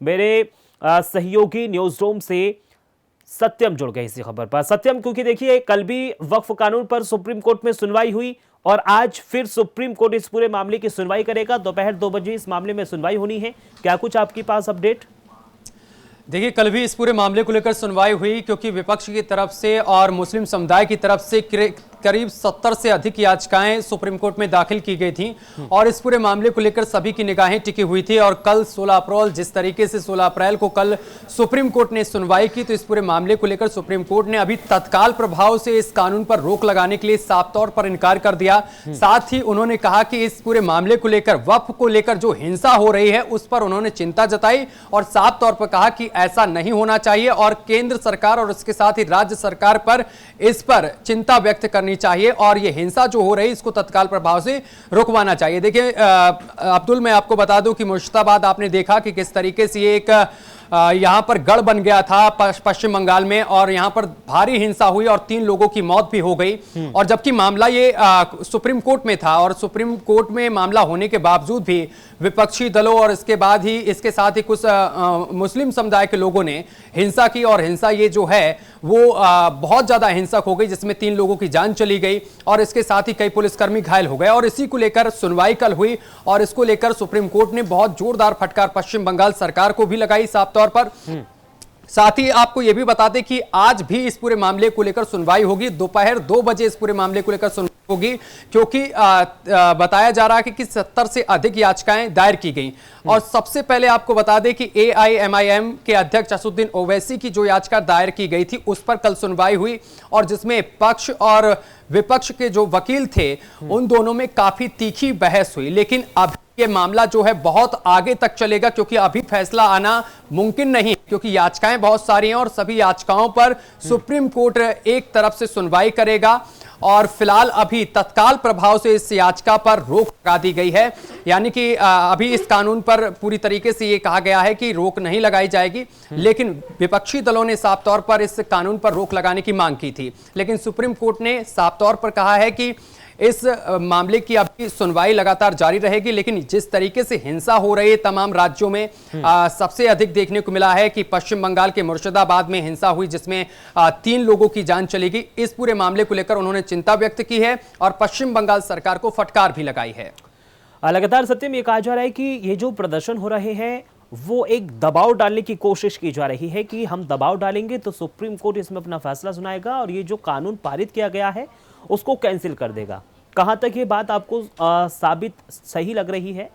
मेरे सहयोगी news room से सत्यम जुड़ गए इसी खबर पर। सत्यम, क्योंकि देखिए कल भी वक्फ कानून पर सुप्रीम कोर्ट में सुनवाई हुई और आज फिर सुप्रीम कोर्ट इस पूरे मामले की सुनवाई करेगा। दोपहर 2 बजे इस मामले में सुनवाई होनी है। क्या कुछ आपके पास अपडेट? देखिए, कल भी इस पूरे मामले को लेकर सुनवाई हुई, क्योंकि विपक्ष की तरफ से और मुस्लिम समुदाय की तरफ से करीब 70 से अधिक याचिकाएं सुप्रीम कोर्ट में दाखिल की गई थी और इस पूरे मामले को लेकर सभी की निगाहें टिकी हुई थी। और कल 16 अप्रैल, जिस तरीके से 16 अप्रैल को कल सुप्रीम कोर्ट ने सुनवाई की, तो इस पूरे मामले को लेकर सुप्रीम कोर्ट ने अभी तत्काल प्रभाव से इस कानून पर रोक लगाने के लिए साफ तौर पर इनकार कर दिया। साथ ही उन्होंने कहा कि इस पूरे मामले को लेकर, वक्फ को लेकर जो हिंसा हो रही है उस पर उन्होंने चिंता जताई और साफ तौर पर कहा कि ऐसा नहीं होना चाहिए और केंद्र सरकार और उसके साथ ही राज्य सरकार पर इस पर चिंता व्यक्त करनी चाहिए और यह हिंसा जो हो रही है इसको तत्काल प्रभाव से रुकवाना चाहिए। देखिए अब्दुल, मैं आपको बता दूं कि मुर्शिदाबाद आपने देखा कि किस तरीके से एक यहां पर गढ़ बन गया था पश्चिम बंगाल में और यहां पर भारी हिंसा हुई और 3 लोगों की मौत भी हो गई। और जबकि मामला ये सुप्रीम कोर्ट में था और सुप्रीम कोर्ट में मामला होने के बावजूद भी विपक्षी दलों और इसके बाद ही इसके साथ ही कुछ मुस्लिम समुदाय के लोगों ने हिंसा की और हिंसा ये जो है वो बहुत ज्यादा हिंसक हो गई, जिसमें 3 लोगों की जान चली गई और इसके साथ ही कई पुलिसकर्मी घायल हो गए। और इसी को लेकर सुनवाई कल हुई और इसको लेकर सुप्रीम कोर्ट ने बहुत जोरदार फटकार पश्चिम बंगाल सरकार को भी लगाई साफ तौर पर। साथ ही आपको यह भी बता दें कि आज भी इस पूरे मामले को लेकर सुनवाई होगी। दोपहर 2 बजे इस पूरे मामले को लेकर सुनवाई होगी, क्योंकि बताया जा रहा है कि 70 से अधिक याचिकाएं दायर की गई। और सबसे पहले आपको बता दें कि AIMIM के अध्यक्ष असदुद्दीन ओवैसी की जो याचिका दायर की गई थी उस पर कल सुनवाई हुई और जिसमें पक्ष और विपक्ष के जो वकील थे उन दोनों में काफी तीखी बहस हुई। लेकिन अब ये मामला जो है बहुत आगे तक चलेगा, क्योंकि अभी फैसला आना मुमकिन नहीं, क्योंकि याचिकाएं बहुत सारी हैं और सभी याचिकाओं पर सुप्रीम कोर्ट एक तरफ से सुनवाई करेगा। और फिलहाल अभी तत्काल प्रभाव से इस याचिका पर रोक लगा दी गई है, यानी कि अभी इस कानून पर पूरी तरीके से ये कहा गया है कि रोक नहीं लगाई जाएगी। लेकिन विपक्षी दलों ने साफ तौर पर इस कानून पर रोक लगाने की मांग की थी, लेकिन सुप्रीम कोर्ट ने साफ तौर पर कहा है कि इस मामले की अभी सुनवाई लगातार जारी रहेगी। लेकिन जिस तरीके से हिंसा हो रही है तमाम राज्यों में, सबसे अधिक देखने को मिला है कि पश्चिम बंगाल के मुर्शिदाबाद में हिंसा हुई, जिसमें 3 लोगों की जान चली गई। इस पूरे मामले को लेकर उन्होंने चिंता व्यक्त की है और पश्चिम बंगाल सरकार को फटकार भी लगाई है। लगातार सत्यम, ये कहा जा रहा है कि ये जो प्रदर्शन हो रहे हैं वो एक दबाव डालने की कोशिश की जा रही है कि हम दबाव डालेंगे तो सुप्रीम कोर्ट इसमें अपना फैसला सुनाएगा और ये जो कानून पारित किया गया है उसको कैंसिल कर देगा। कहां तक ये बात आपको साबित सही लग रही है?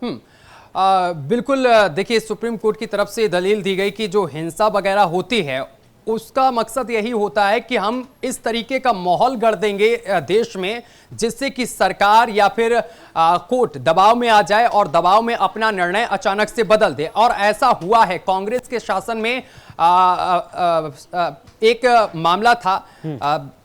बिल्कुल, देखिए सुप्रीम कोर्ट की तरफ से दलील दी गई कि जो हिंसा वगैरह होती है उसका मकसद यही होता है कि हम इस तरीके का माहौल गढ़ देंगे देश में जिससे कि सरकार या फिर कोर्ट दबाव में आ जाए और दबाव में अपना निर्णय अचानक से बदल दे। और ऐसा हुआ है, कांग्रेस के शासन में एक मामला था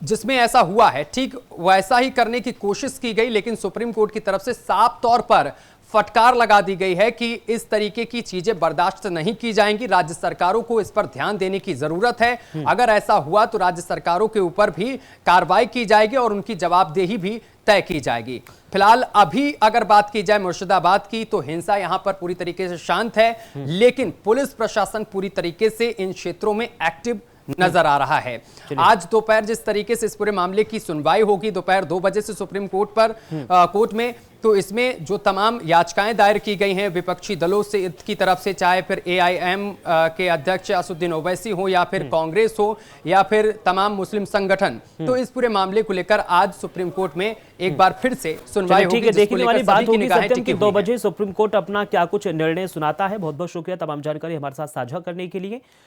जिसमें ऐसा हुआ है। ठीक वैसा ही करने की कोशिश की गई, लेकिन सुप्रीम कोर्ट की तरफ से साफ तौर पर फटकार लगा दी गई है कि इस तरीके की चीजें बर्दाश्त नहीं की जाएंगी। राज्य सरकारों को इस पर ध्यान देने की जरूरत है। अगर ऐसा हुआ तो राज्य सरकारों के ऊपर भी कार्रवाई की जाएगी और उनकी जवाबदेही भी तय की जाएगी। फिलहाल अभी अगर बात की जाए मुर्शिदाबाद की, तो हिंसा यहां पर पूरी तरीके से शांत है, लेकिन पुलिस प्रशासन पूरी तरीके से इन क्षेत्रों में एक्टिव नजर आ रहा है। आज दोपहर जिस तरीके से इस पूरे मामले की सुनवाई होगी, दोपहर 2 बजे से सुप्रीम कोर्ट में, तो इसमें जो तमाम याचिकाएं दायर की गई हैं विपक्षी दलों से की तरफ से, चाहे फिर AIM के अध्यक्ष असदुद्दीन ओवैसी हो या फिर कांग्रेस हो या फिर तमाम मुस्लिम संगठन, तो इस पूरे मामले को लेकर आज सुप्रीम कोर्ट में एक बार फिर से सुनवाई होगी। देखने वाली बात होगी सत्यम कि 2 बजे सुप्रीम कोर्ट अपना क्या कुछ निर्णय सुनाता है। बहुत बहुत शुक्रिया तमाम जानकारी हमारे साथ साझा करने के लिए।